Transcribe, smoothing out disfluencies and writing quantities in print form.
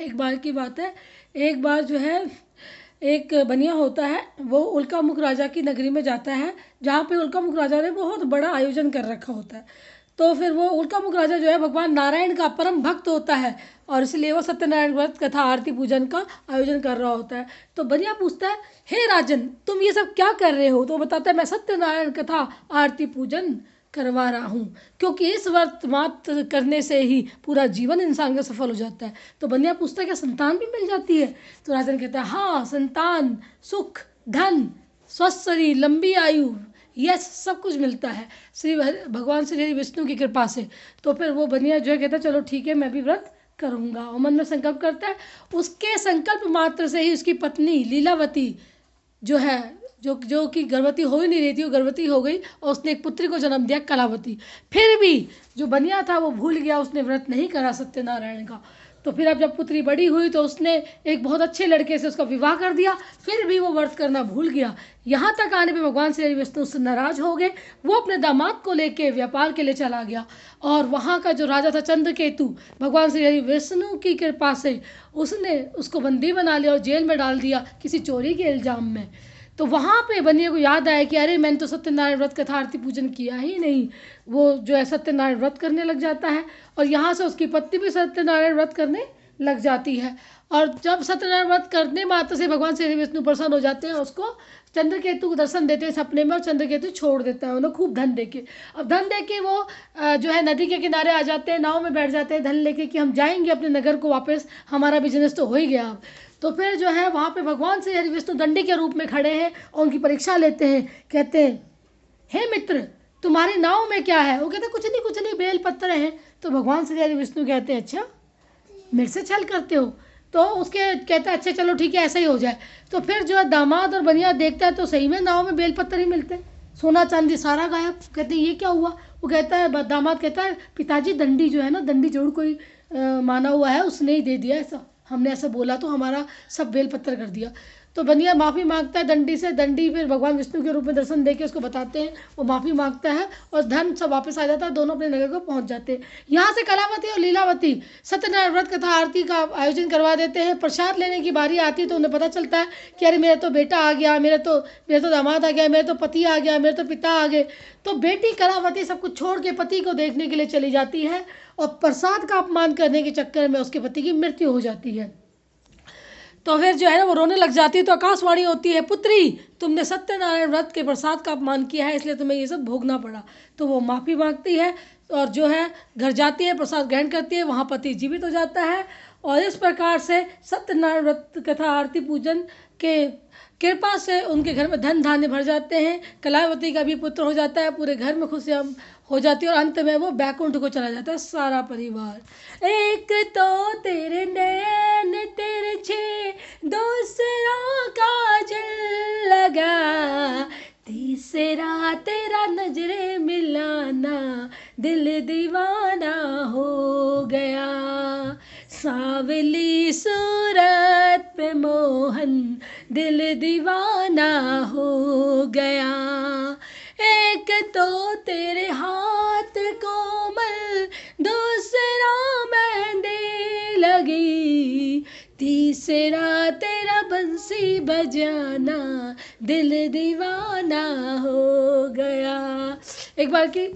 एक बार की बात है, एक बार जो है एक बनिया होता है, वो उल्कामुख राजा की नगरी में जाता है, जहाँ पे उल्कामुख राजा ने बहुत बड़ा आयोजन कर रखा होता है। तो फिर वो उल्कामुख राजा जो है भगवान नारायण का परम भक्त होता है, और इसलिए वो सत्यनारायण व्रत कथा आरती पूजन का आयोजन कर रहा होता है। तो बनिया पूछता है, हे राजन, तुम ये सब क्या कर रहे हो? तो वो बताता है, मैं सत्यनारायण कथा आरती पूजन करवा रहा हूँ, क्योंकि इस व्रत मात्र करने से ही पूरा जीवन इंसान का सफल हो जाता है। तो बनिया पूछता है, क्या संतान भी मिल जाती है? तो राजन कहता है, हाँ, संतान, सुख, धन, स्वस्थ शरीर, लंबी आयु, यस, सब कुछ मिलता है भगवान श्री हरि विष्णु की कृपा से। तो फिर वो बनिया जो है कहता है, चलो ठीक है, मैं भी व्रत करूँगा, और मन में संकल्प करता है। उसके संकल्प मात्र से ही उसकी पत्नी लीलावती जो है, जो कि गर्भवती हो ही नहीं रही थी, वो गर्भवती हो गई, और उसने एक पुत्री को जन्म दिया, कलावती। फिर भी जो बनिया था वो भूल गया, उसने व्रत नहीं करा सत्यनारायण का। तो फिर अब जब पुत्री बड़ी हुई तो उसने एक बहुत अच्छे लड़के से उसका विवाह कर दिया, फिर भी वो व्रत करना भूल गया। यहाँ तक आने पे भगवान श्री हरि विष्णु उससे नाराज हो गए। वो अपने दामाद को लेके व्यापार के लिए चला गया, और वहाँ का जो राजा था चंद्रकेतु, भगवान श्री हरि विष्णु की कृपा से उसने उसको बंदी बना लिया और जेल में डाल दिया किसी चोरी के इल्जाम में। तो वहाँ पे बनिए को याद आया कि अरे, मैंने तो सत्यनारायण व्रत कथा आरती पूजन किया ही नहीं। वो जो है सत्यनारायण व्रत करने लग जाता है, और यहाँ से उसकी पत्नी भी सत्यनारायण व्रत करने लग जाती है। और जब सत्यनारायण व्रत करने मात्र से भगवान श्री विष्णु प्रसन्न हो जाते हैं, उसको चंद्रकेतु को दर्शन देते हैं सपने में, और चंद्रकेतु छोड़ देता है उन्हें खूब धन देके। अब धन देके वो जो है नदी के किनारे आ जाते हैं, नाव में बैठ जाते हैं धन लेके कि हम जाएंगे अपने नगर को वापस, हमारा बिजनेस तो हो ही गया अब। तो फिर जो है वहाँ पे भगवान श्री हरि विष्णु दंडी के रूप में खड़े हैं और उनकी परीक्षा लेते हैं। कहते हैं, हे मित्र, तुम्हारी नाव में क्या है? वो कहते हैं, कुछ नहीं, बेल पत्र हैं। तो भगवान श्री हरि विष्णु कहते हैं, अच्छा, मेरे से छल करते हो? तो उसके कहता है, अच्छा चलो ठीक है, ऐसा ही हो जाए। तो फिर जो है दामाद और बनिया देखता है तो सही में नाव में बेलपत्र ही मिलते, सोना चांदी सारा गायब। कहते हैं, ये क्या हुआ? वो कहता है, दामाद कहता है, पिताजी, दंडी जो है ना, दंडी जरूर कोई माना हुआ है, उसने ही दे दिया ऐसा, हमने ऐसा बोला तो हमारा सब बेलपत्र कर दिया। तो बनिया माफ़ी मांगता है दंडी से। दंडी फिर भगवान विष्णु के रूप में दर्शन देके उसको बताते हैं, वो माफ़ी मांगता है और धन सब वापस आ जाता है, दोनों अपने नगर को पहुंच जाते हैं। यहाँ से कलावती और लीलावती सत्यनारायण व्रत कथा आरती का आयोजन करवा देते हैं। प्रसाद लेने की बारी आती है तो उन्हें पता चलता है कि अरे, मेरा तो बेटा आ गया, मेरे तो दामाद आ गया, मेरे तो पति आ गया, मेरे तो पिता आ गए। तो बेटी कलावती सब कुछ छोड़ के पति को देखने के लिए चली जाती है, और प्रसाद का अपमान करने के चक्कर में उसके पति की मृत्यु हो जाती है। तो फिर जो है ना वो रोने लग जाती है। तो आकाशवाणी होती है, पुत्री, तुमने सत्यनारायण व्रत के प्रसाद का अपमान किया है, इसलिए तुम्हें ये सब भोगना पड़ा। तो वो माफ़ी मांगती है और जो है घर जाती है, प्रसाद ग्रहण करती है, वहाँ पति जीवित हो जाता है। और इस प्रकार से सत्यनारायण व्रत कथा आरती पूजन के कृपा से उनके घर में धन धान्य भर जाते हैं। कलावती का भी पुत्र हो जाता है, पूरे घर में खुशियाँ हो जाती है, और अंत में वो बैकुंठ को चला जाता है सारा परिवार। एक तो तेरे नैन तिरछे, दूसरा काजल लगा, तीसरा तेरा नजरे मिलाना, दिल दीवाना हो गया, सांवली सूरत पे मोहन, दिल दीवाना हो गया। एक तो तेरे हाथ कोमल, दूसरा मेहंदी लगी, तीसरा तेरा बंसी बजाना, दिल दीवाना हो गया। एक बार की